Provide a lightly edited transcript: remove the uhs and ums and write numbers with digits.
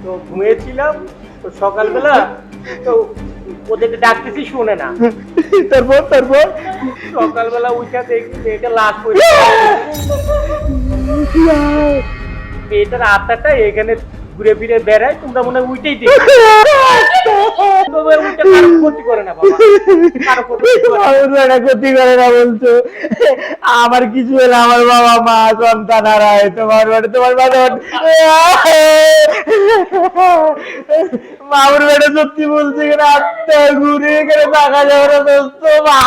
তো ঘুমিয়েছিলাম, তো সকালবেলা তো ওদেরকে ডাকতেছি শোনে না। তারপর তারপর সকালবেলা উঠা দেখি যে এটা লাশ পড়ে মেয়েটার আত্মাটা এখানে ঘুরে ফিরে বেড়ায়, তোমরা মনে হয় উইটেই দেখো। তবে উইটা কারো ক্ষতি করে না বাবা, কারো ক্ষতি করে না। আমার বেটা ক্ষতি করে না বলছো? আমার কিছু হলে আমার বাবা মা সন্তান হারায়, তোমার বেটা তোমার মামুর বেটা সত্যি বলছে কিনা আত্মা ঘুরে এখানে থাকা যাবে না দোস্ত। মা